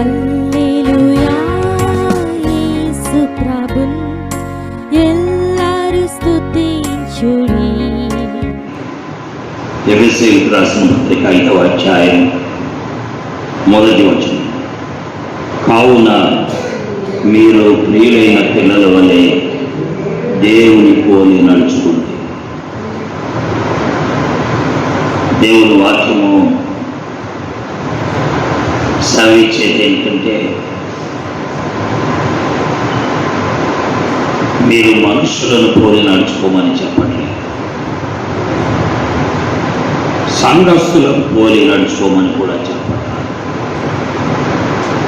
హల్లెలూయా యేసు ప్రభున్ ఎల్లరూ స్తుతించుడి. ఎఫెసీయులకు రాసిన పత్రిక 5వ అధ్యాయం 1వ వచనం. కావున మీరు ప్రియులైన పిల్లల వలె దేవుని పోలి నడుచుకుంది. దేవుని వాక్యము సెలవిచ్చేది ఏంటంటే, మీరు మనుషులను పోలి నడుచుకోమని చెప్పండి, సంఘస్థులను పోలి నడుచుకోమని కూడా చెప్పండి.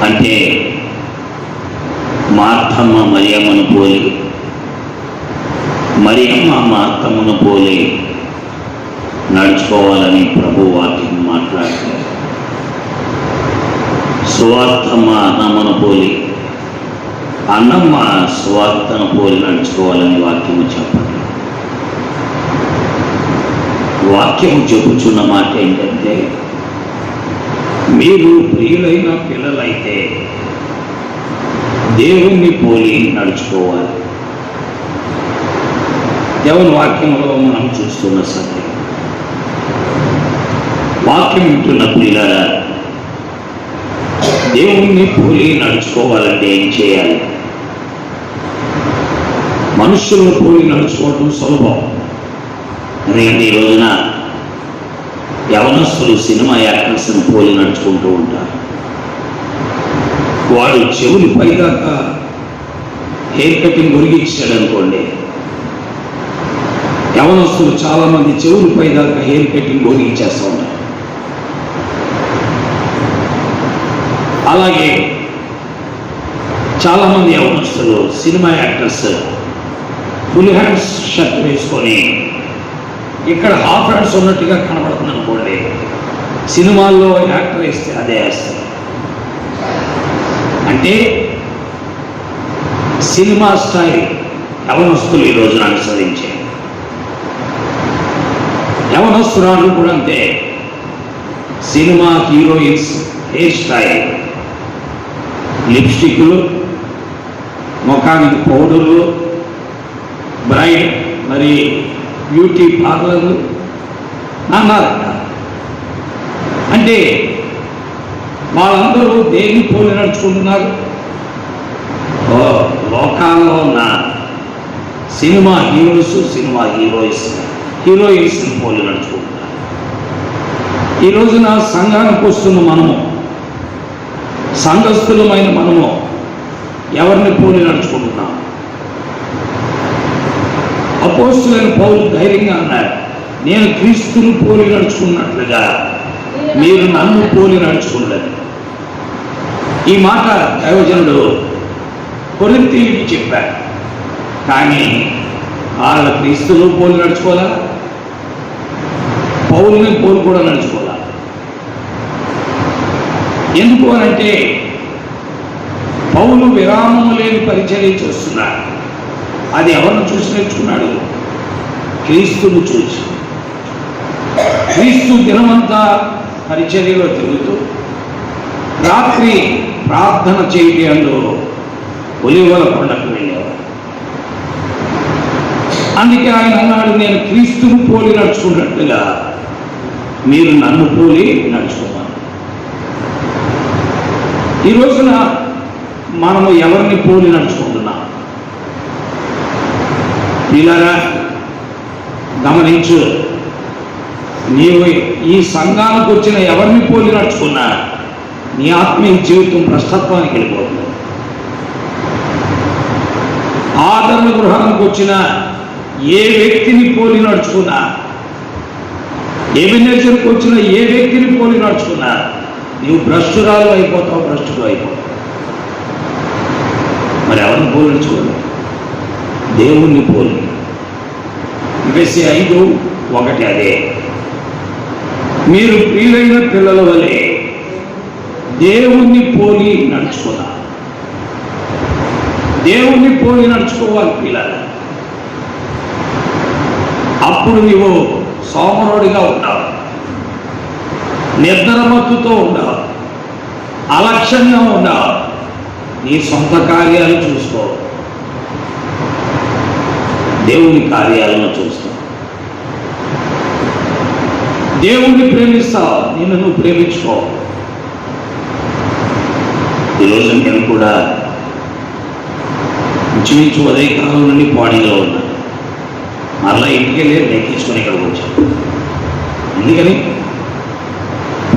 అంటే మార్తమ్మ మరియమ్మను పోలి, మరియమ్మ మార్తమ్మను పోలి నడుచుకోవాలని ప్రభు వాక్యం మాట్లాడుతుంది. సువార్తమ్మ అన్నమ్మను పోలి, అన్నమ్మ సువార్తను పోలి నడుచుకోవాలని వాక్యము చెప్పండి. వాక్యము చెప్పుచున్న మాట ఏంటంటే, మీరు ప్రియులైన పిల్లలైతే దేవుణ్ణి పోలి నడుచుకోవాలి. దేవుని వాక్యంలో మనం చూస్తున్న సత్యం. వాక్యం వింటున్న ప్రియులారా, దేవుణ్ణి పోలి నడుచుకోవాలంటే ఏం చేయాలి? మనుషులను పోలి నడుచుకోవడం సులభం. ఎందుకంటే ఈ రోజున యవనస్తులు సినిమా యాక్టర్స్ని పోలి నడుచుకుంటూ ఉంటారు. వాడు చెవులు పైదాకా హెయిర్ కటింగ్ ఒరిగిచ్చాడు అనుకోండి, యవనస్తులు చాలామంది చెవులు పైదాకా హెయిర్ కటింగ్ ఒరిగిచ్చేస్తూ ఉంటారు. అలాగే చాలామంది యవనస్తులు cinema actors full hands shirt వేసుకొని ఇక్కడ హాఫ్ హ్యాండ్స్ ఉన్నట్టుగా కనబడుతుంది అనుకోండి, సినిమాల్లో యాక్టర్ వేస్తే అదే వేస్తారు. అంటే సినిమా స్టైల్ యవనస్తులు ఈ రోజున అనుసరించే. యవనస్తురాలు కూడా అంతే, సినిమా హీరోయిన్స్ హెయిర్ స్టైల్, లిప్స్టిక్లు, ముఖానికి పౌడర్లు, బ్రైడ్ మరి బ్యూటీ పార్లర్లు అన్నారట. అంటే వాళ్ళందరూ దేన్ని పోలి నడుచుకుంటున్నారు? లోకాల్లో ఉన్న సినిమా హీరోస్, సినిమా హీరోయిన్స్ని పోలి నడుచుకుంటున్నారు. ఈ రోజున సంఘానికి వస్తున్న మనము, సంఘస్థులమైన మనము ఎవరిని పోలి నడుచుకుంటున్నాం? అపోస్తలుడైన పౌలు ధైర్యంగా అన్నాడు, నేను క్రీస్తును పోలి నడుచుకున్నట్లుగా మీరు నన్ను పోలి నడుచుకున్నది. ఈ మాట దైవజనుడు కొరింథీయులకు చెప్పారు. కానీ వాళ్ళ క్రీస్తును పోలి నడుచుకోవాలా, పౌలుని పోలి కూడా నడుచుకోవాలా. ఎందుకు అనంటే, పౌలు విరామము లేని పరిచర్య చేస్తున్నాడు. అది ఎవరిని చూసి నేర్చుకున్నాడు? క్రీస్తును చూసి. క్రీస్తు దినమంతా పరిచర్యలో తిరుగుతూ రాత్రి ప్రార్థన చేయడంలో ఒలీవల కొండకు వెళ్ళేవాడు. అందుకే ఆయన అన్నాడు, నేను క్రీస్తును పోలి నడుచుకున్నట్టుగా మీరు నన్ను పోలి నడుచుకున్నాను. ఈ రోజున మనము ఎవరిని పోలి నడుచుకుంటున్నాం? పిల్లరా గమనించు, నీవు ఈ సంఘానికి వచ్చిన ఎవరిని పోలి నడుచుకున్నా నీ ఆత్మీయ జీవితం భ్రష్టత్వానికి వెళ్ళిపోతుంది. ఆదరణ గృహానికి వచ్చిన ఏ వ్యక్తిని పోలి నడుచుకున్నా, ఎబినేజర్కి వచ్చిన ఏ వ్యక్తిని పోలి నడుచుకున్నా నీవు భ్రష్టురాలు అయిపోతావు, భ్రష్టుడు అయిపోతావు. మరి ఎవరిని పోలి నడుచుకోవాలి? దేవుణ్ణి పోలి. ఎఫెసీ 5:1 అదే, మీరు ప్రియులైన పిల్లల వలె దేవుణ్ణి పోలి నడుచుకున్నారు. దేవుణ్ణి పోలి నడుచుకోవాలి పిల్లలు. అప్పుడు నీవు సోమరుడిగా ఉంటావు, నిద్రమత్తుతో ఉండవు, అలక్ష్యంగా ఉండవు. నీ సొంత కార్యాలు చూసుకో, దేవుని కార్యాలను చూస్తావు. దేవుణ్ణి ప్రేమిస్తావు, నిన్ను నువ్వు ప్రేమించుకో. ఈరోజు నేను కూడా ఇంచుమించు ఉదయకాలం నుండి పాడిలో ఉన్నాను. మరలా ఇంటికి వెళ్ళి నెక్కించుకొని ఇక్కడికి వచ్చాను. ఎందుకని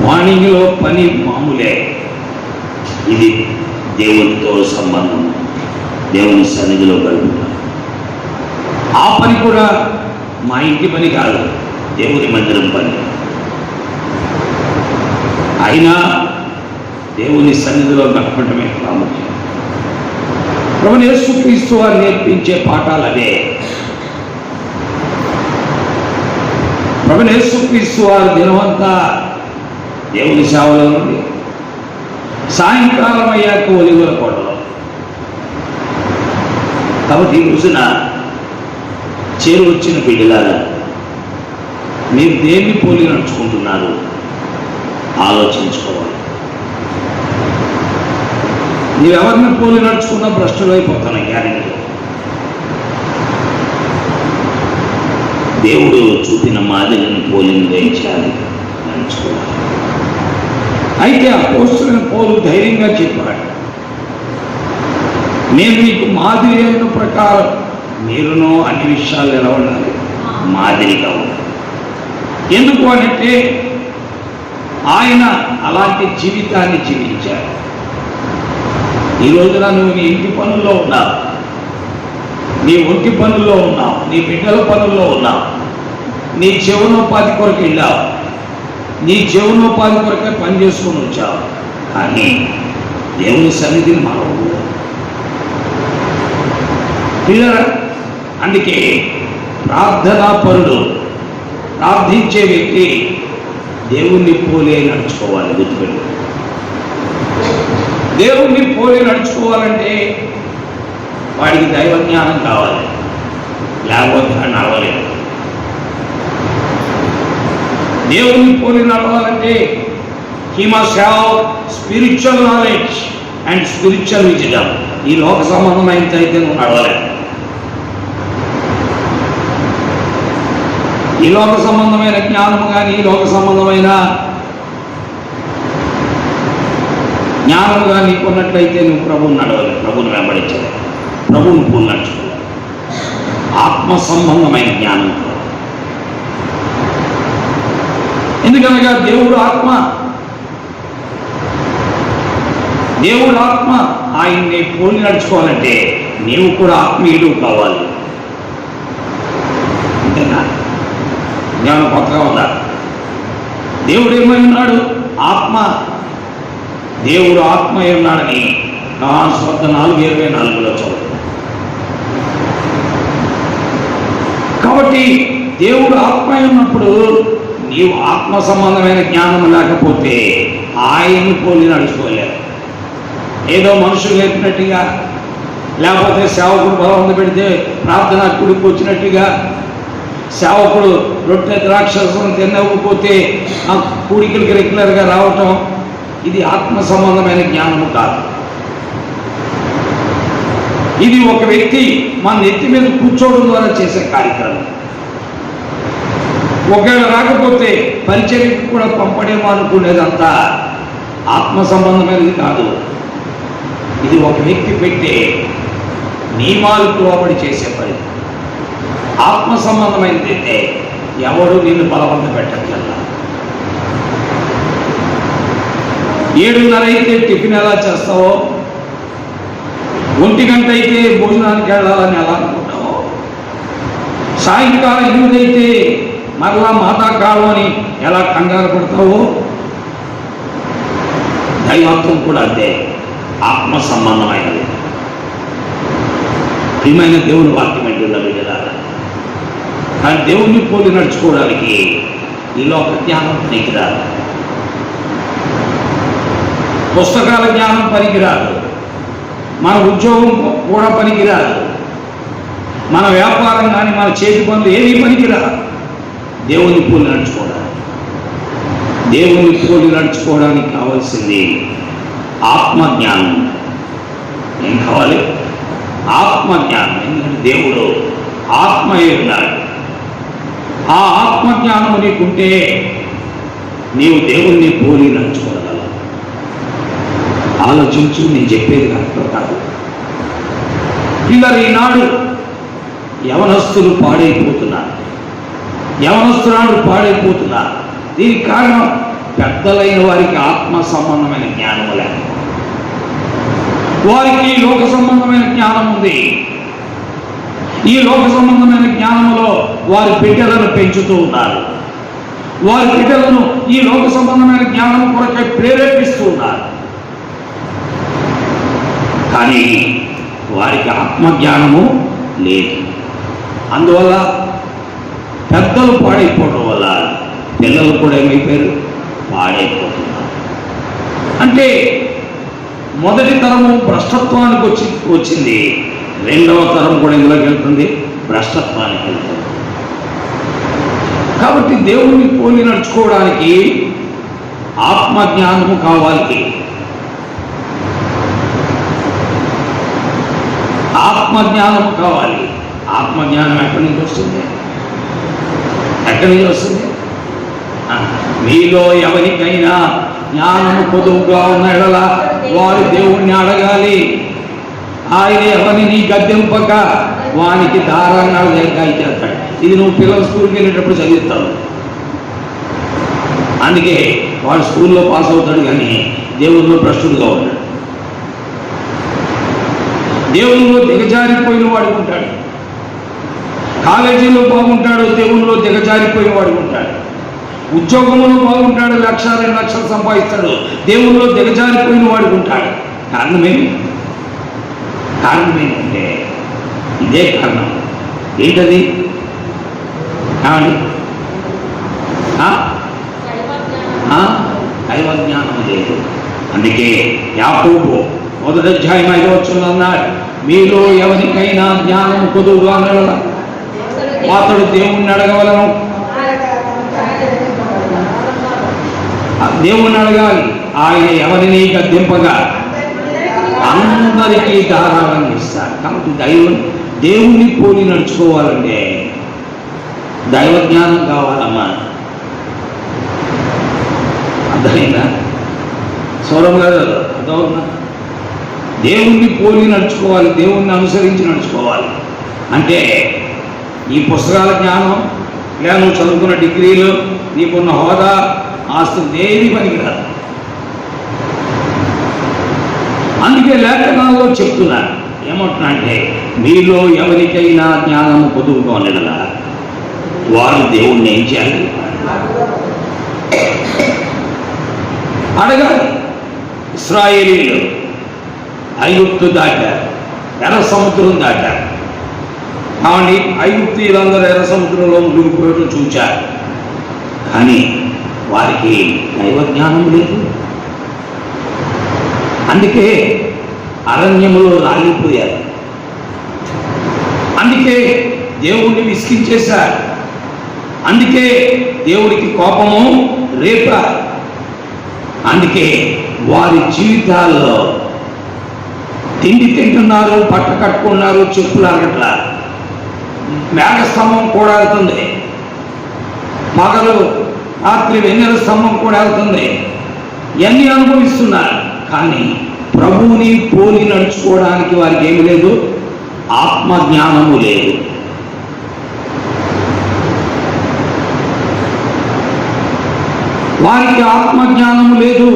మార్నింగ్లో పని మామూలే, ఇది దేవునితో సంబంధం, దేవుని సన్నిధిలో గడుపుతాం. ఆ పని కూడా మా ఇంటి పని కాదు, దేవుని మందిరం పని. అయినా దేవుని సన్నిధిలో గడపడమే ప్రాముఖ్యం. ప్రభువు యేసుక్రీస్తు వారు నేర్పించే పాఠాలు అవే. ప్రభువు యేసుక్రీస్తు వారు దినమంతా దేవుని సేవలో నుండి సాయంకాలం అయ్యాక ఒలివల కోటలో. కాబట్టి ఈ రోజున చేరువచ్చిన బిడ్డలారా, మీరు దేన్ని పోలి నడుచుకుంటున్నారు ఆలోచించుకోవాలి. నీవెవరిని పోలి నడుచుకున్నా భ్రష్టులు అయిపోతాను గ్యారెంటీ. దేవుడు చూపిన మాదిరిని పోలిని గ్రహించాలి, నడుచుకోవాలి. అయితే అపోస్తలుడైన పౌలు ధైర్యంగా చెప్పాడు, నేను మీకు మాదిరి అయిన ప్రకారం మీరును అన్ని విషయాలు ఎలా ఉండాలి, మాదిరిగా ఉండాలి. ఎందుకు అంటే ఆయన అలాంటి జీవితాన్ని జీవించారు. ఈ రోజున నువ్వు నీ ఇంటి పనుల్లో ఉన్నావు, నీ ఒంటి పనుల్లో ఉన్నావు, నీ బిడ్డల పనుల్లో ఉన్నావు, నీ జీవనోపాధి కొరకు వెళ్ళావు, నీ జీవనోపాధి కొరకే పని చేసుకొని వచ్చావు. కానీ దేవుని సన్నిధిని మనవు. అందుకే ప్రార్థనాపరుడు, ప్రార్థించే వ్యక్తి దేవుణ్ణి పోలే నడుచుకోవాలి. గుర్తుపెట్టు, దేవుణ్ణి పోలే నడుచుకోవాలంటే వాడికి దైవ జ్ఞానం కావాలి, లేకపోతే నడవలేదు. దేవుణ్ణి పోలి నడవాలంటే he must have spiritual knowledge and spiritual wisdom. ఈ లోక సంబంధమైన అయితే నువ్వు నడవలేదు. ఈ లోక సంబంధమైన జ్ఞానము కానీ, ఈ లోక సంబంధమైన జ్ఞానము కానీ నీకున్నట్లయితే నువ్వు ప్రభువుని నడవలేదు, ప్రభువుని వెంబడించలేదు, ప్రభువుని పోలి నడుచుకోలేదు. ఆత్మ సంబంధమైన జ్ఞానం. ఎందుకనగా దేవుడు ఆత్మ, దేవుడు ఆత్మ. ఆయన్ని పోలి నడుచుకోవాలంటే నీవు కూడా ఆత్మీయుడు కావాలి. అంతేనా? జ్ఞానం కొత్తగా ఉందా? దేవుడు ఏమై ఉన్నాడు? ఆత్మ. దేవుడు ఆత్మ అయి ఉన్నాడని స్వర్థ 4:24 చదువు. కాబట్టి దేవుడు ఆత్మ అయి ఉన్నప్పుడు నీవు ఆత్మ సంబంధమైన జ్ఞానం లేకపోతే ఆయన్ని పోలి నడుచుకోలేవు. ఏదో మనుషులు చెప్పినట్టుగా, లేకపోతే సేవకుడు బలవంత పెడితే ప్రార్థన కుడికి వచ్చినట్టుగా, సేవకుడు రొట్టె ద్రాక్షరసం తినకపోతే ఆ కూడికలకి రెగ్యులర్గా రావటం, ఇది ఆత్మ సంబంధమైన జ్ఞానము కాదు. ఇది ఒక వ్యక్తి మన నెత్తి మీద కూర్చోవడం ద్వారా చేసే కార్యక్రమం. ఒకవేళ రాకపోతే పరిచర్యకు కూడా పంపడేమో అనుకునేదంతా ఆత్మ సంబంధమైనది కాదు. ఇది ఒక వ్యక్తి పెట్టే నియమాలకు లోబడి చేసే పని. ఆత్మ సంబంధమైనది అయితే ఎవడు నిన్ను బలవంత పెట్టట్లేదు. 7:30 అయితే టిఫిన్ ఎలా చేస్తావో, 1 గంట అయితే భోజనానికి వెళ్ళాలని ఎలా అనుకుంటావో, సాయంకాలం 8 అయితే మరలా మాతాకాలం అని ఎలా కంగారు పడతావో, దైవత్వం కూడా అంతే, ఆత్మ సంబంధమైనది. ప్రియమైన దేవుని వాక్యం ఏంటో బిడ్డలారా, కానీ దేవుణ్ణి పోలి నడుచుకోవడానికి ఈ లోక జ్ఞానం పనికిరాదు, పుస్తకాల జ్ఞానం పనికిరాదు, మన ఉద్యోగం కూడా పనికిరాదు, మన వ్యాపారం కానీ మన చేతి పనులు ఏమీ పనికిరాదు. దేవుని పోలి నడుచుకోవడానికి కావాల్సింది ఆత్మజ్ఞానం. ఏం కావాలి? ఆత్మజ్ఞానం. ఎందుకంటే దేవుడు ఆత్మయే ఉన్నాడు. ఆ ఆత్మజ్ఞానము నీకుంటే నీవు దేవుణ్ణి పోలి నడుచుకోగలవు. ఆలోచించు, నేను చెప్పేది కరెక్ట్ కాదు. పిల్లలు ఈనాడు యవనస్తులు పాడైపోతున్నారు. యవనస్తునాడు పాడైపోతున్నారు. దీనికి కారణం పెద్దలైన వారికి ఆత్మ సంబంధమైన జ్ఞానము లేక, వారికి లోక సంబంధమైన జ్ఞానం ఉంది. ఈ లోక సంబంధమైన జ్ఞానంలో వారి బిడ్డలను పెంచుతూ ఉన్నారు. వారి బిడ్డలను ఈ లోక సంబంధమైన జ్ఞానం కొరకై ప్రేరేపిస్తూ ఉన్నారు. కానీ వారికి ఆత్మజ్ఞానము లేదు. అందువల్ల పెద్దలు పాడైపోవడం వల్ల పిల్లలు కూడా ఏమైపోయారు? పాడైపోతున్నారు. అంటే మొదటి తరము భ్రష్టత్వానికి వచ్చింది, రెండవ తరం కూడా ఇందులోకి వెళ్తుంది, భ్రష్టత్వానికి వెళ్తుంది. కాబట్టి దేవుణ్ణి పోలి నడుచుకోవడానికి ఆత్మజ్ఞానము కావాలి. ఆత్మజ్ఞానము కావాలి. ఆత్మజ్ఞానం ఎక్కడి నుంచి వస్తుంది? ఎక్కడి నుంచి వస్తుంది? మీలో ఎవరికైనా జ్ఞానము పొదువుగా ఉన్న ఎడల వారు దేవుణ్ణి అడగాలి. ఆయన ఎవరిని గద్దెంపక వానికి దారాన్ని చేస్తాడు. ఇది నువ్వు పిల్లలు స్కూల్కి వెళ్ళేటప్పుడు చదివిస్తావు. అందుకే వాడు స్కూల్లో పాస్ అవుతాడు, కానీ దేవుల్లో భ్రష్టుడుగా ఉంటాడు. దేవుల్లో దిగజారిపోయిన వాడు ఉంటాడు. కాలేజీలో బాగుంటాడు, దేవుల్లో దిగజారిపోయిన వాడు ఉంటాడు. ఉద్యోగంలో బాగుంటాడు, 1,00,000, 2 లక్షలు సంపాదిస్తాడు, దేవుల్లో దిగజారిపోయిన వాడు ఉంటాడు. కారణమేంటంటే ఇదే కారణం. ఏంటది? దైవజ్ఞానం లేదు. అందుకే యాకోబు 1వ అధ్యాయం 5వ వచనంలో అన్నాడు, మీలో ఎవరికైనా జ్ఞానం కొదువుగా నెలల అతడు దేవుణ్ణి అడగవలను. దేవుణ్ణి అడగాలి. ఆయన ఎవరిని గద్దెంపగా అందరికీ ధారాళంగా ఇస్తారు. కాబట్టి దేవుణ్ణి పోలి నడుచుకోవాలంటే దైవజ్ఞానం కావాలమ్మా. అర్థమైందా? సౌరం గారు అర్థమవుతుందా? దేవుణ్ణి పోలి నడుచుకోవాలి, దేవుణ్ణి అనుసరించి నడుచుకోవాలి. అంటే ఈ పుస్తకాల జ్ఞానం, లేదా నువ్వు చదువుకున్న డిగ్రీలు, నీకున్న హోదా, ఆస్తులు దేని పనికిరాదు. అందుకే లేఖనాల్లో చెప్తున్నారు, ఏమంటున్నా అంటే మీలో ఎవరికైనా జ్ఞానము పొదువుకోలేదా వారు దేవుణ్ణి ఏం చేయాలి? అడగాలి. ఇశ్రాయేలీయులు ఐగుప్తు దాటారు, ఎర్ర సముద్రం దాటారు. కానీ ఐగుప్తీయులందరూ ఎర్ర సముద్రంలో మునిగిపోవడం చూచారు. కానీ వారికి దైవజ్ఞానం లేదు. అందుకే అరణ్యములో రాలిపోయారు. అందుకే దేవుణ్ణి విసిగించేశారు. అందుకే దేవుడికి కోపము రేపారు. అందుకే వారి జీవితాల్లో తిండి తింటున్నారు, పట్ట కట్టుకున్నారు, చెప్పులు అరగట్లా, మేఘస్తంభం కూడా వెళ్తుంది, పగలు రాత్రి వెన్నెల స్తంభం కూడా వెళ్తుంది, ఇవన్నీ అనుభవిస్తున్నారు. కానీ ప్రభువుని పోలి నడుచుకోవడానికి వారికి ఏమి లేదు? ఆత్మజ్ఞానము లేదు. వారికి ఆత్మజ్ఞానము లేదు.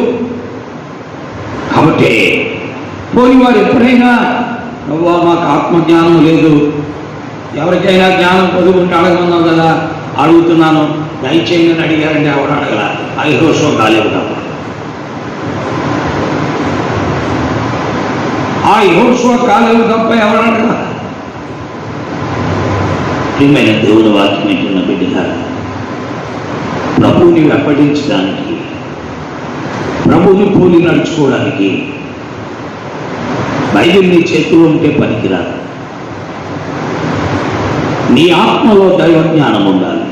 కాబట్టి పోని వారు ఎప్పుడైనా నువ్వా మాకు ఆత్మజ్ఞానం లేదు, ఎవరికైనా జ్ఞానం పొదుగుంటే అడగమన్నావు కదా, అడుగుతున్నాను దయచేయని అడిగారంటే ఎవరు అడగల. అది దోషం కాలేదు. కాబట్టి ఆ యెహోషువ కాలేవు తప్ప ఎవరు అడగల. ప్రియమైన దేవుని వాక్యం వింటున్న బిడ్డగా, ప్రభువుని వెంబడించడానికి, ప్రభువుని పోలి నడుచుకోవడానికి బైబిల్ నీ చేతిలో ఉంటే పనికిరాదు. నీ ఆత్మలో దైవ జ్ఞానం ఉండాలి.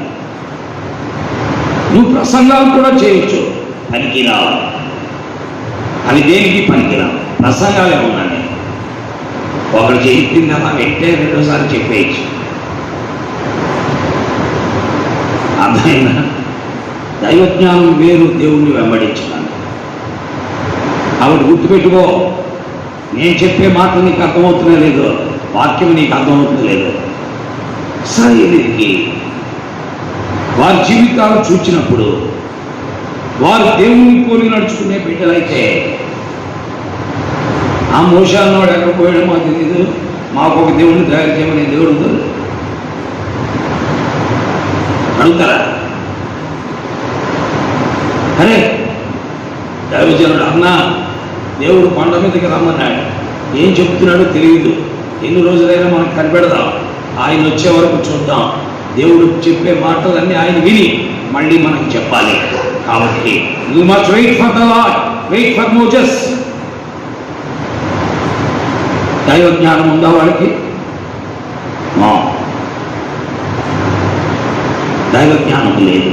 నువ్వు ప్రసంగాలు కూడా చేయొచ్చు, పనికి రావాలి. అవి దేనికి పనికిరావు. ప్రసంగాలే ఉన్నాను. ఒకరు చెప్పింది అలా వెంటనే రెండోసారి చెప్పేయచ్చు. అర్థమైనా? దైవజ్ఞానం వేరు, దేవుణ్ణి వెంబడించడానికి. ఆవిడ గుర్తుపెట్టుకో, నేను చెప్పే మాట నీకు అర్థమవుతున్నా లేదు, వాక్యం నీకు అర్థమవుతుందో లేదు. ఇశ్రాయేలీయులకి వారి జీవితాలు చూచినప్పుడు వారు దేవుని పోలి నడుచుకునే బిడ్డలైతే, ఆ మోషే అన్నవాడు ఎక్కడ పోయాడో మాకు తెలియదు, మాకు ఒక దేవుడిని తయారు చేయమనే దేవుడు ఉందో అడుగుతారా? అరే దైవజనుడు అన్నా దేవుడు కొండ మీదకి రమ్మన్నాడు, ఏం చెప్తున్నాడో తెలియదు, ఎన్ని రోజులైనా మనకు కనిపెడదాం, ఆయన వచ్చే వరకు చూద్దాం, దేవుడు చెప్పే మాటలన్నీ ఆయన విని మళ్ళీ మనకి చెప్పాలి. కాబట్టి you must wait for the Lord, wait for Moses. దైవ జ్ఞానం ఉందా వాడికి? దైవ జ్ఞానం లేదు.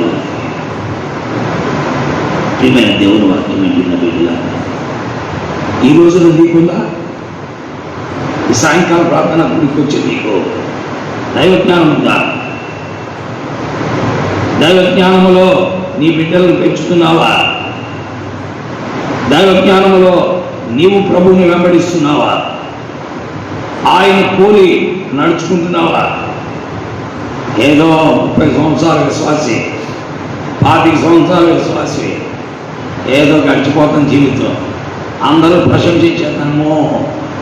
ప్రియమైన దేవుని వాక్యం వింటున్న బిడ్డల, ఈ రోజున నీకుందా? ఈ సాయంకాల ప్రార్థన గుడికి వచ్చి నీకు దైవ జ్ఞానం ఉందా? దైవ జ్ఞానములో నీ బిడ్డలను పెంచుతున్నావా? దైవ జ్ఞానములో నీవు ప్రభువుని వెంబడిస్తున్నావా? ఆయన పోలి నడుచుకుంటున్నావా? ఏదో 30 సంవత్సరాల విశ్వాసి, 25 సంవత్సరాల విశ్వాసి, ఏదో గడిచిపోతాం జీవితం, అందరూ ప్రశంసించేద్దాము,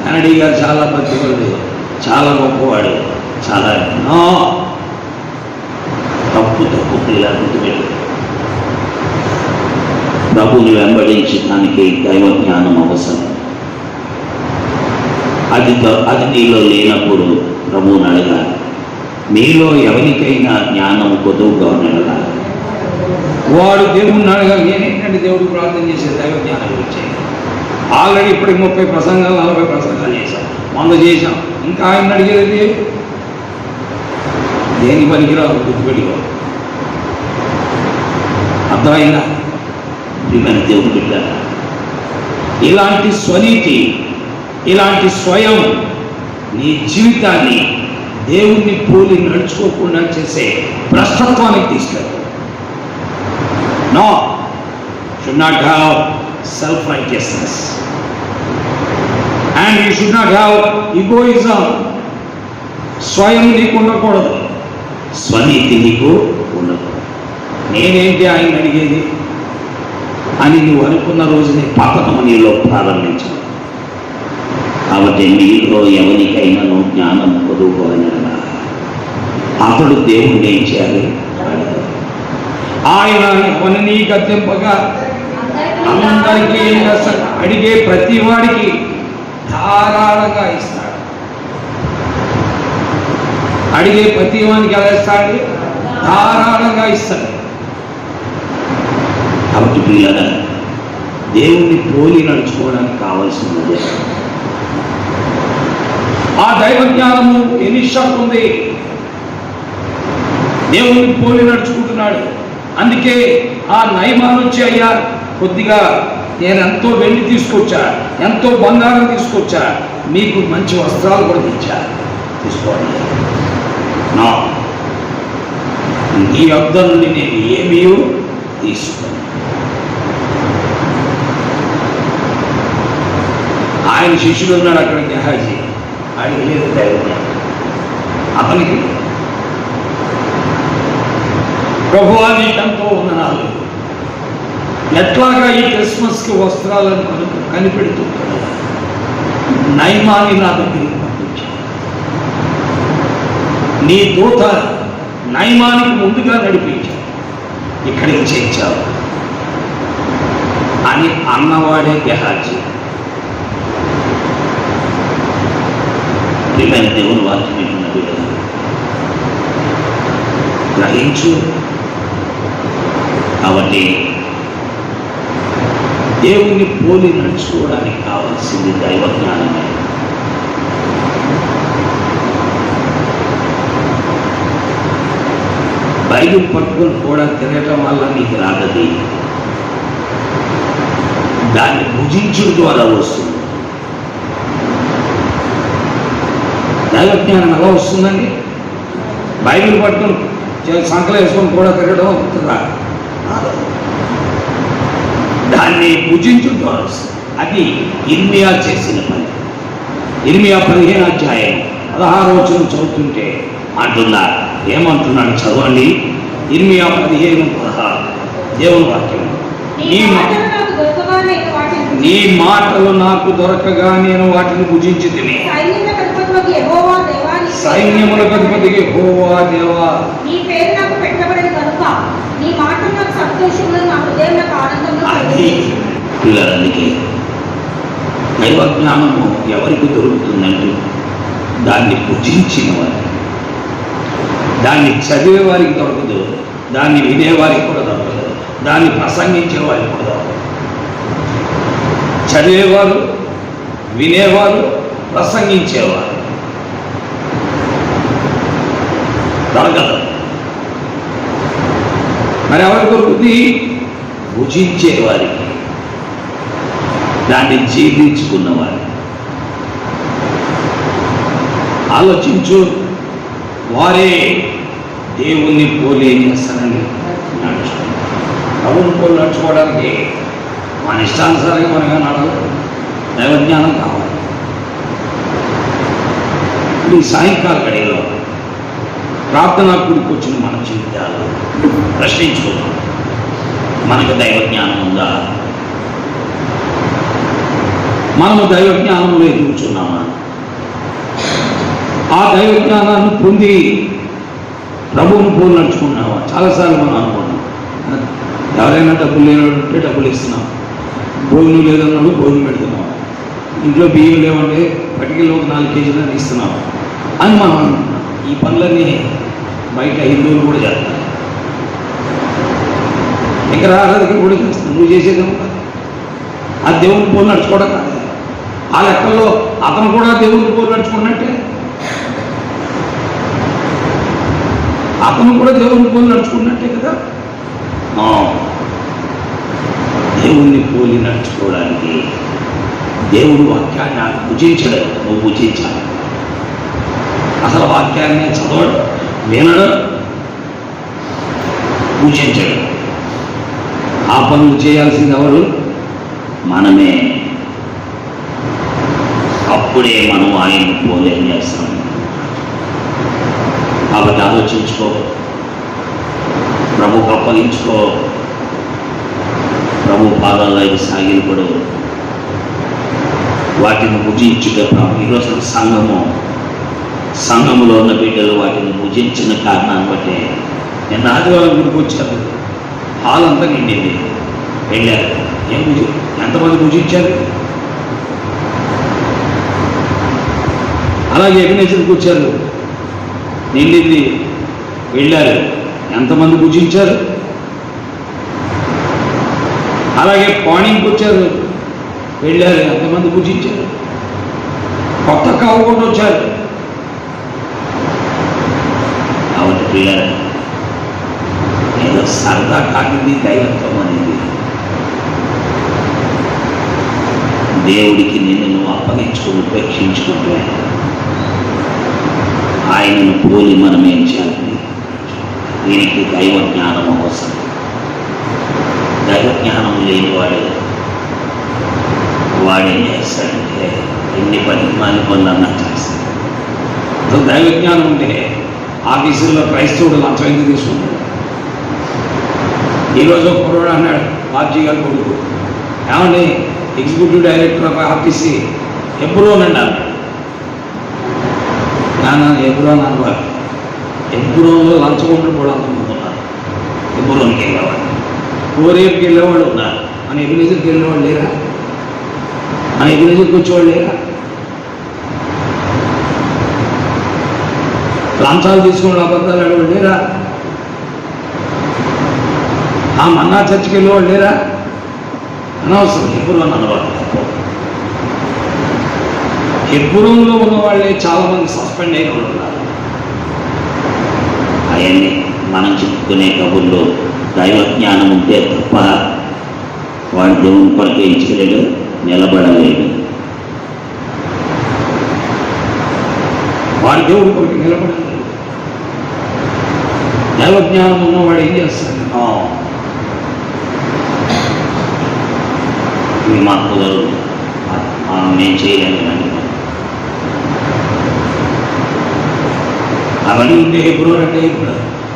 కన్నడి గారు చాలా భక్తిపరుడు, చాలా గొప్పవాడు, చాలా తప్పు ఇలా గుర్తుపెట్టు. ప్రభువుని వెంబడించడానికి దైవ జ్ఞానం అవసరం. అది నీలో లేనప్పుడు ప్రభువుని అడగాలి. మీలో ఎవరికైనా జ్ఞానం కొదువుగా అడగాలి. వాడు దేవుణ్ణి అడగాలి. నేనేంటంటే దేవుడికి ప్రార్థన చేసే దైవ జ్ఞానం గురించి ఆల్రెడీ ఇప్పటికి 30 ప్రసంగాలు 40 ప్రసంగాలు చేశాం, 100 చేశాం, ఇంకా ఆయన అడిగేది దేని పనికిరాదు, గుర్తుపెట్టుకో. అర్థమైందా? ప్రియమైన దేవుని బిడ్డ, ఇలాంటి స్వనీతి, ఇలాంటి స్వయం నీ జీవితాన్ని దేవుణ్ణి పోలి నడుచుకోకుండా చేసే భ్రష్టత్వానికి తీసుకెళ్తాడు. No, should not have self-righteousness, and you should not have egoism. స్వయం నీకు ఉండకూడదు, స్వనీతి నీకు ఉండకూడదు. నేనేంటి ఆయన అడిగేది అని నువ్వు అనుకున్న రోజునే పతనం నీలో ప్రారంభించు. కాబట్టి నీలో ఎవరికైనా నువ్వు జ్ఞానం కొదువుకోవాలన్నా అతడు దేవుణ్ణి ఏం చేయాలి? ఆయన ఎవరిని గద్దెంపగా అందరికీ అడిగే ప్రతి వాడికి ధారాళంగా ఇస్తాడు. అడిగే ప్రతి వానికి ఎలా ఇస్తాడు? ధారాళంగా ఇస్తాడు. కాబట్టి పిల్లగా దేవుణ్ణి పోలి నడుచుకోవడానికి కావాల్సినది ఆ దైవ జ్ఞానము. ఎలీషాకు ఉంది, దేవుణ్ణి పోలి నడుచుకుంటున్నాడు. అందుకే ఆ నయమాను వచ్చి, అయ్యా కొద్దిగా నేను ఎంతో వెండి తీసుకొచ్చా, ఎంతో బంగారం తీసుకొచ్చా, మీకు మంచి వస్త్రాలు కూడా తెచ్చా, తీసుకోండి. నా ఈ యొద్ద నుండి నేను ఏమీ తీసుకోను. ఆయన శిష్యుడు ఉన్నాడు అక్కడ, గెహాజీ, ఆయన లేదు దైవం. అతనికి ప్రభువా నీకెంతో వందనాలు, ఎట్లాగా ఈ క్రిస్మస్కి వస్త్రాలను కనిపెడుతుంటాడు, నయమాని నా దగ్గరికి పంపించాడు, నీ దూత నయమానికి ముందుగా నడిపించావు, ఇక్కడికి చేర్చావు అని అన్నవాడే గెహాజీ. ప్రియమైన దేవుని వాక్యం వింటున్న బిడ్డలు గ్రహించు. కాబట్టి దేవుని పోలి నడుచుకోవడానికి కావాల్సింది దైవ జ్ఞానమే. బైబిల్ పట్టుకొని కూడా తిరగటం వల్ల నీకు రాదది. దాన్ని భుజించుట ద్వారా వస్తుంది. దైవజ్ఞానం ఎలా వస్తుందండి? బైబిల్ పట్టుకొని సంకలు వేసుకొని కూడా తిరగడం అవుతుందా? దాన్ని భుజించుట ద్వారా వస్తుంది. అది ఇర్మియా చేసిన పని. ఇర్మియా 15 అధ్యాయం 16 వచనం చదువుతుంటే అంటున్నారు, ఏమంటున్నాడు చదవండి. ఇర్మియా 15:16 దేవుని వాక్యం. నీ మాటలు నాకు దొరకగా నేను వాటిని భుజించి తిని సైన్యములకు అధిపతికి యెహోవా దేవా నీ పేరు నాకు పెట్టబడిన కనుక నీ మాటలు నాకు సంతోషంలో నా హృదయం నాకు ఆనందంలో అది పిల్లలకి దైవజ్ఞానము ఎవరికి దొరుకుతుందంటే దాన్ని భుజించిన వారికి. దాన్ని చదివే వారికి దొరకదు, దాన్ని వినేవారికి కూడా దొరకదు, దాన్ని ప్రసంగించే వారికి కూడా దొరకదు. చదివేవారు, వినేవారు, ప్రసంగించేవారు దొరకదు. మరి ఎవరికి దొరుకుతుంది? భుజించేవారికి, దాన్ని జీర్ణించుకున్నవారు. ఆలోచించు, వారే దేవుణ్ణి పోలి ఏం చేస్తారని నడుచుకుంటారు. ప్రభుని పోలి నడుచుకోవడానికి మన ఇష్టానుసారంగా మనగా నడవాలి, దైవజ్ఞానం కావాలి. ఈ సాయంకాల గడిలో ప్రార్థనా కూడికి వచ్చిన మన జీవితాలు ప్రశ్నించుకుందాం. మనకు దైవజ్ఞానం ఉందా? మనము దైవజ్ఞానంలో ఎదుగుతున్నామా? ఆ దైవజ్ఞానాన్ని పొంది ప్రభువును పోలి నడుచుకున్నావా? చాలాసార్లు మనం అనుకున్నాం, ఎవరైనా డబ్బులు లేనివాడు ఉంటే డబ్బులు ఇస్తున్నాం, భోజనం లేదన్నాడు భోజనం పెడుతున్నాం, ఇంట్లో బియ్యం లేవంటే పటికల్లో ఒక 4 కేజీలు ఇస్తున్నాం అని మనం అనుకున్నాం. ఈ పనులన్నీ బయట హిందువులు కూడా చేస్తారు, ఇక్కడ ఆరాధకులు కూడా చేస్తాం. నువ్వు చేసేదేమో కాదు, ఆ దేవుని పోలి నడుచుకోవడం కాదు. ఆ లెక్కల్లో అతను కూడా దేవుని పోలి నడుచుకున్నట్టే, అతను కూడా దేవుని పోలి నడుచుకున్నట్టే కదా. దేవుణ్ణి పోలి నడుచుకోవడానికి దేవుడు వాక్యాన్ని భుజించడం, నువ్వు భుజించాలి. అసలు వాక్యాన్ని చదవడం, వినడం, భుజించడం, ఆ పనులు చేయాల్సింది ఎవరు? మనమే. అప్పుడే మనం ఆయన పోలి ఏం చేస్తాం. కాబట్టి ఆలోచించుకో, ప్రభుకు అప్పగించుకో, ప్రభు పాదాల సాగిలపడు, వాటిని భుజించుట. ఈరోజు సంఘములో ఉన్న బిడ్డలు వాటిని భుజించిన కారణాన్ని బట్టి నిన్న ఆదివారం గుడికి వచ్చారు, హాల్ అంతా నిండింది, వెళ్ళారు. ఎంతమంది భుజించారు? అలాగే ఎగ్నేచర్కి వచ్చారు, నిండింది, వెళ్ళారు. ఎంతమంది భుజించారు? అలాగే పాణింగ్కి వచ్చారు, వెళ్ళారు. ఎంతమంది భుజించారు? కొత్త కావుకుండా వచ్చారు. కాబట్టి పిల్లలు, ఏదో సరదా కాకింది దైవత్వం అనేది. దేవుడికి నిన్ను అప్పగించుకుని ఉపేక్షించుకుంటే ఆయనను పోలి మనం ఏం చేయాలి? దీనికి దైవ జ్ఞానం అవసరం. దైవ జ్ఞానం లేని వాడు ఏం చేస్తాడంటే ఎన్ని పనులన్నా చేస్తాడు. దైవ జ్ఞానం ఉంటే ఆఫీసుల్లో క్రైస్తవుడు లంచం ఎందుకు తీసుకుంటాడు? ఈరోజు కుర్రోడు అన్నాడు, బాబ్జీ గారు కొడుకు, ఏమండి ఎగ్జిక్యూటివ్ డైరెక్టర్ ఆఫ్ ఆర్టీసీ ఎబ్రోన్ అన్నాడు. ఎబ్రోన్ అన్నారు. ఎబ్రోన్లో లంచం ఉంటే కూడా అనుకుంటున్నారు. ఎబ్రోన్కి వెళ్ళేవాడు, కోరియర్కి వెళ్ళేవాడు ఉన్నారు. మన ఎబినేజర్కి వెళ్ళేవాడు లేరా? మన ఎబినేజర్కి వచ్చేవాడు లేరా? లంచాలు తీసుకుని అబద్ధాలు ఆడేవాడు లేరా? ఆ మన్నా చర్చికి వెళ్ళేవాడు లేరా? అనవసరం. హెబ్రోన్ అన్నవాడు. హెబ్రోన్లో ఉన్న వాళ్ళే చాలామంది సస్పెండ్ అయిన వాళ్ళు ఉన్నారు. అవన్నీ మనం చెప్పుకునే కబుర్లో దైవ జ్ఞానం ఉంటే తప్ప వాడు దేవుని కొరకు ఏం చేయలేడు, నిలబడలేడు. వాడి దేవుడి కొరకు నిలబడలేదు. దైవజ్ఞానం ఉన్నవాడు ఏం చేస్తాడు? ఇవి మాకు కుదరదు, మేము చేయలేము అని అవన్నీ ఉంటే ఎప్పుడో అంటే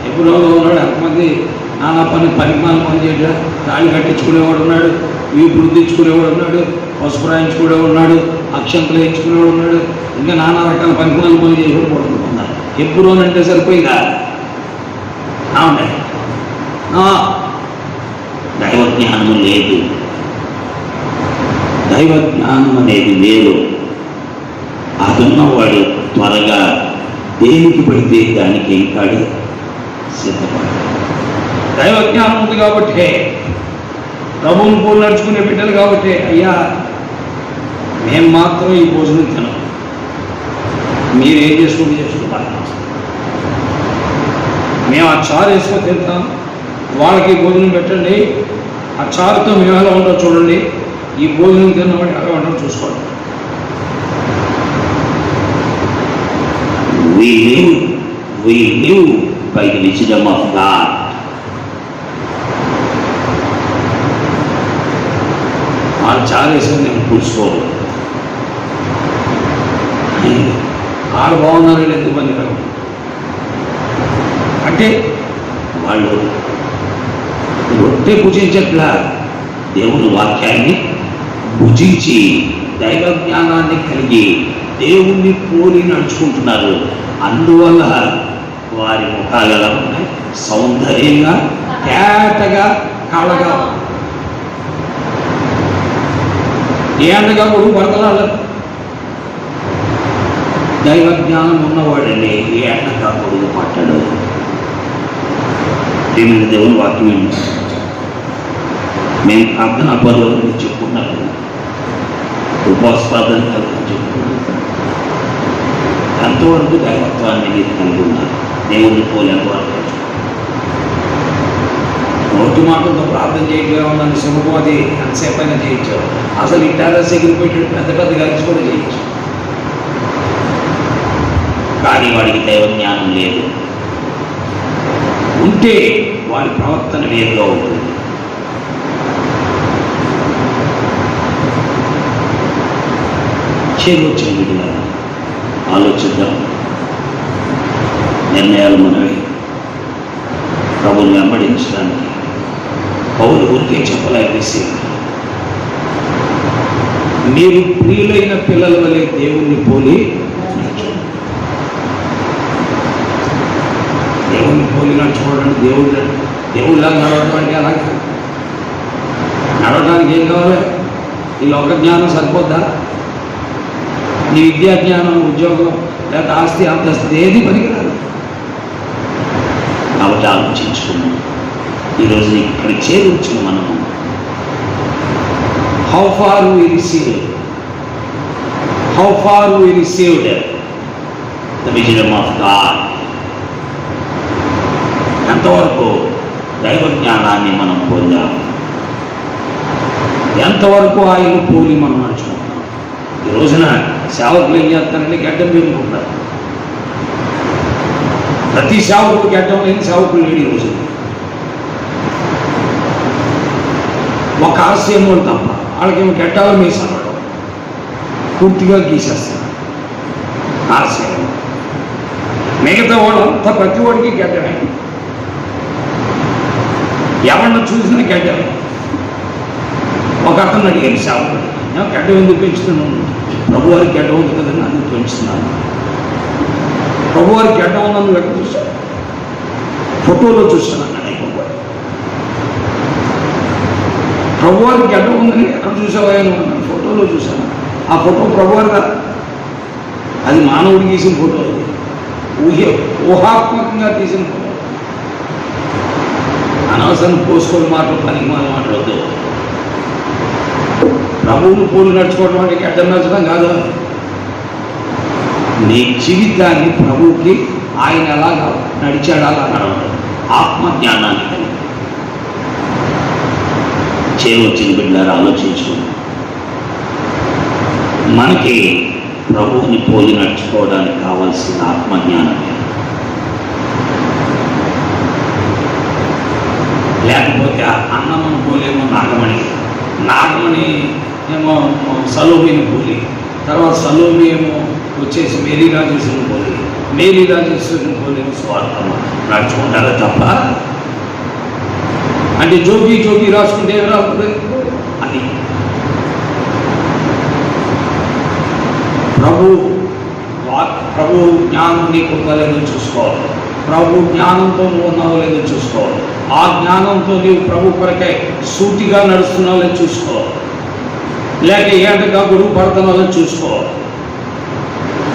ఎప్పుడో ఉన్నాడు. ఎంతమంది నానా పనిమాల పని చేయడం, తాళి కట్టించుకునేవాడు ఉన్నాడు, వీపుడు తెచ్చుకునేవాడు ఉన్నాడు, పసుపు రాయించుకునేవాడు ఉన్నాడు, అక్షంతలు వేయించుకునేవాడు ఉన్నాడు, ఇంకా నానా రకాల పనిమాల పని చేసేవాడు పడుకుంటున్నారు. ఎప్పుడో అంటే సరిపోయిందా? అవునా? దైవ జ్ఞానము లేదు, దైవ జ్ఞానం అనేది లేదు. అదున్నవాడు త్వరగా దేనికి పడితే దానికి ఇంకాడు సిద్ధపడ. దైవజ్ఞానం ఉంది కాబట్టి, ప్రభువుని పోలు నడుచుకునే బిడ్డలు కాబట్టి, అయ్యా మేము మాత్రం ఈ భోజనం తినం, మీరేం చేసుకుంటారు, మేము ఆ చారు వేసుకొని తింటాం, వాళ్ళకి భోజనం పెట్టండి, ఆ చారుతో మేము ఎలా ఉండో చూడండి, ఈ భోజనం తిన్నవాడు ఎలా ఉండో చూసుకోండి. We live by the wisdom of God. వాళ్ళు చారు వేసుకొని నేను కూర్చుకోవాలి. వాళ్ళు బాగున్నారు ఎందుకు పని రావు అంటే వాళ్ళు రొట్టె భుజించట్లా, దేవుని వాక్యాన్ని భుజించి దైవ జ్ఞానాన్ని కలిగి దేవుణ్ణి పోలి నడుచుకుంటున్నారు. అందువల్ల వారి ముఖాలు ఎలా ఉన్నాయి? సౌందర్యంగా, తేటగా, కళగా, ఏ అండగా కొడుకు పడతలాడు. దైవ జ్ఞానం ఉన్నవాడండి ఏ ఎండగా పొడుగు పట్టడు. దేవుని వాక్యం మేము ప్రార్థన పరువులు చెప్పుకున్నాము, ఉపవాస ప్రార్థన చెప్పుకున్నాం. ఎంతవరకు దైవత్వాన్ని మీరు కలిగి ఉన్నారు? దేవుడిని పోలేంతవరకు నోటి మాటలతో ప్రార్థన చేయట్లేదు నన్ను సుఖపోతే ఎంతసేపు అయినా చేయొచ్చు. అసలు ఈ టెర్రస్ ఎగిరిపోయి పెద్ద పెద్ద కలిసి కూడా చేయొచ్చు. కానీ వాడికి దైవ జ్ఞానం లేదు. ఉంటే వాడి ప్రవర్తన వేరుగా ఉంటుంది. చేరువచ్చిన విధంగా ఆలోచిద్దాం, నిర్ణయాలు మనవి. ప్రభువుని వెంబడించడానికి పౌలు ఊరికే చెప్పలేసి, మీరు ప్రియులైన పిల్లల వలె దేవుణ్ణి పోలి నడుచుకోవడానికి, దేవుళ్ళ నడవడానికి అలాగే నడవడానికి ఏం కావాలి? ఈ లోక జ్ఞానం సరిపోద్దా? నీ విద్యా జ్ఞానం, ఉద్యోగం, లేకపోతే ఆస్తి, అంతస్తు ఏది పనికిరాదు. కాబట్టి ఆలోచించుకున్నాం. ఈరోజు ఇక్కడ చేరువచ్చిన మనము how far we received the vision of God. ఎంతవరకు దైవ జ్ఞానాన్ని మనం పొందాం, ఎంతవరకు ఆయన పోలి మనం నడుచుకుంటాం. ఈ రోజున సేవకులు ఏం చేస్తారంటే గడ్డం పెట్టుకుంటారు. ప్రతి సేవకుడు గడ్డం లేని సేవకులు లేడు ఈ రోజు. ఒక ఆశయం వాళ్ళు తప్ప, వాళ్ళకేమో గడ్డాలు మీసాడు పూర్తిగా గీసేస్తారు ఆశయం. మిగతా వాళ్ళంతా ప్రతి వాడికి గడ్డమే, ఎవరిని చూసినా గడ్డమే. ఒక అతను అడిగాను సేవకుడు, గడ్డం ఎందుకు పెంచుతున్నాను? ప్రభువారికి గడ్డం ఉంది కదండి అందుకు పెంచుతున్నాను. ప్రభువారికి గడ్డం ఉందని నువ్వు ఎక్కడ చూసావు? ఫోటోలో చూసాను అన్నాడు. ప్రభువారికి గడ్డం ఉందని ఎక్కడ చూసావా నువ్వు? ఫోటోలో చూశాను. ఆ ఫోటో ప్రభువారిదా? అది మానవుడు గీసిన ఫోటో, ఊహాత్మకంగా తీసిన ఫోటో. అనవసరం పోసుకొని మాటలు, పనికి మాట్లాడవద్దు. ప్రభువును పోలు నడుచుకోవడం అంటే గడ్డం నచ్చడం కాదు. నీ జీవితాన్ని ప్రభువుకి ఆయన ఎలాగా నడిచాడు అలా నడవడం. ఆత్మ జ్ఞానాన్ని కలిగి చేయవచ్చిన బిడ్డలారా ఆలోచించుకోండి. మనకి ప్రభువుని పోలి నడుచుకోవడానికి కావాల్సిన ఆత్మజ్ఞానమే. లేకపోతే అన్నమ్మను పోలేమో నాగమణి ఏమో సలోమిని పోలి, తర్వాత సలోమి ఏమో వచ్చేసి మేరీ రాజేశ్వరిని పోలి, మేరీ రాజేశ్వరిని పోలేమో స్వార్థమ నడుచుకుంటారా తప్ప. అంటే జోగి రాసుకుంటే ఏమి రాకుండా అది ప్రభు జ్ఞానం నీకు ఉందా లేదో చూసుకోవాలి. ప్రభు జ్ఞానంతో నువ్వు ఉన్నావో లేదో చూసుకోవాలి. ఆ జ్ఞానంతో నీవు ప్రభు కొరకై సూటిగా నడుస్తున్నావో లేదో చూసుకోవాలి. లేక ఏటగా గొడుగు పడుతున్నావో చూసుకోవాలి.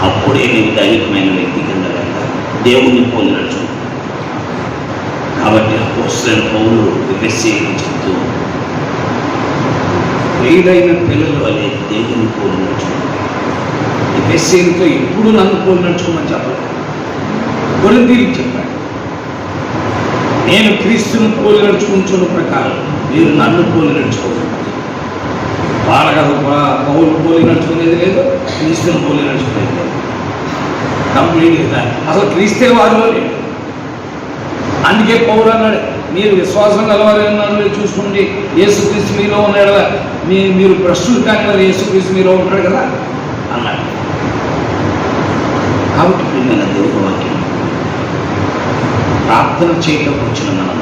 అప్పుడే నీవు దైవికమైన వ్యక్తి కింద వెళ్తావు, దేవుణ్ణి పోలి నడుచుకుంటావు. కాబట్టి అపోస్తలుడైన పౌలు ఎఫెసీయులకు చెప్తూ, ప్రియులైన పిల్లలు వలె దేవుని పోలి నడుచుకుంటావు. ఎఫెసీయులతో ఎప్పుడు నన్ను పోలి నడుచుకోమని చెప్పాలి. కొరింథీయులకు చెప్పాడు, నేను క్రీస్తును పోలి నడుచుకుంటున్న ప్రకారం మీరు నన్ను పోలి నడుచుకోవాలి. వాళ్ళ కదా పౌలు పోలి నడుచుకునేది లేదు, క్రీస్తును పోలి నడుచుకునేది లేదు. కంప్లీట్గా అసలు క్రీస్తే వారిలో లేదు. అందుకే పౌలు అన్నాడు, మీరు విశ్వాసం కలవారని చూసుకోండి, యేసుక్రీస్తు మీలో ఉన్నాడు, మీరు ప్రస్తుతం కానీ మరి యేసుక్రీస్తు మీలో ఉంటాడు కదా అన్నాడు. కాబట్టి ప్రియమైన దేవుని వాక్యం, ప్రార్థన చేయటం వచ్చిన మనం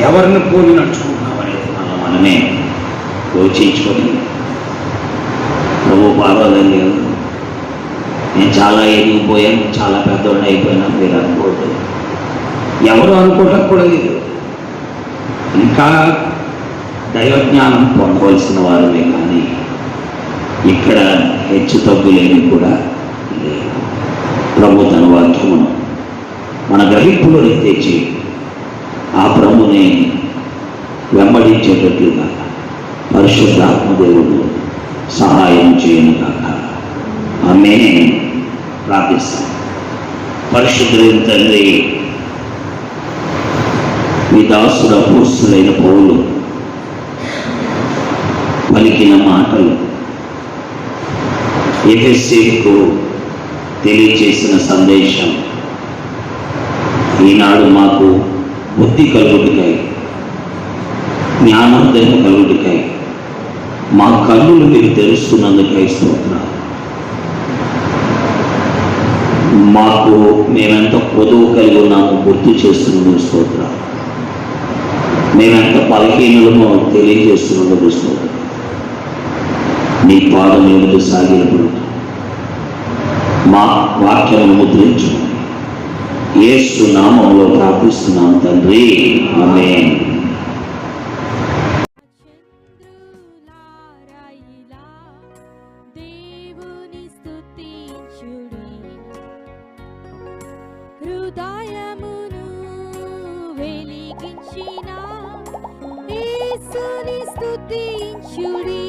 ఎవరిని పోలి నడుచుకుంటున్నాం అనేది మనమే యోచించుకొని, ప్రభు పాదాలండి నేను చాలా ఎదిగిపోయాను, చాలా పెద్దవాడిని అయిపోయినా మీరు అనుకోవద్దు. ఎవరు అనుకోవటం కూడా లేదు. ఇంకా దైవజ్ఞానం పొందవలసిన వారమే, కానీ ఇక్కడ హెచ్చు తగ్గులేని కూడా లేవు. ప్రభు తన వాక్యమును మన గ్రహింపులోని తెచ్చి ఆ ప్రభుని వెంబడించేటట్లుగా పరిశుద్ధాత్మదేవుడు సహాయం చేయను కాక. ఆమేన్. ప్రార్థిస్తాం. పరిశుద్ధులైన తండ్రి, మీ దాసుడు అపోస్తలుడైన పౌలు పలికిన మాటలు, ఎఫెసీయులకు తెలియచేసిన సందేశం ఈనాడు మాకు బుద్ధి కలుగుడికై, జ్ఞానోదయం కలుగుడికై మా కన్నులు మీరు తెరుస్తున్నందుకై స్తోత్రాలు. మాకు మేమెంత కొదువు కలిగి ఉన్నామో గుర్తు చేస్తున్నందుకు స్తోత్రాలు. మేమెంత బలహీనులమో తెలియజేస్తున్నందుకు స్తోత్రాలు. నీ పాదం ఎదుట సాగినప్పుడు మా వాక్యమును ముద్రించు. యేసు నామములో ప్రార్థిస్తున్నాం తండ్రి, ఆమేన్. చంద్రులారాయిలా దేవుని స్తుతించుడి, హృదయమును వెలిగించిన యేసుని స్తుతించుడి.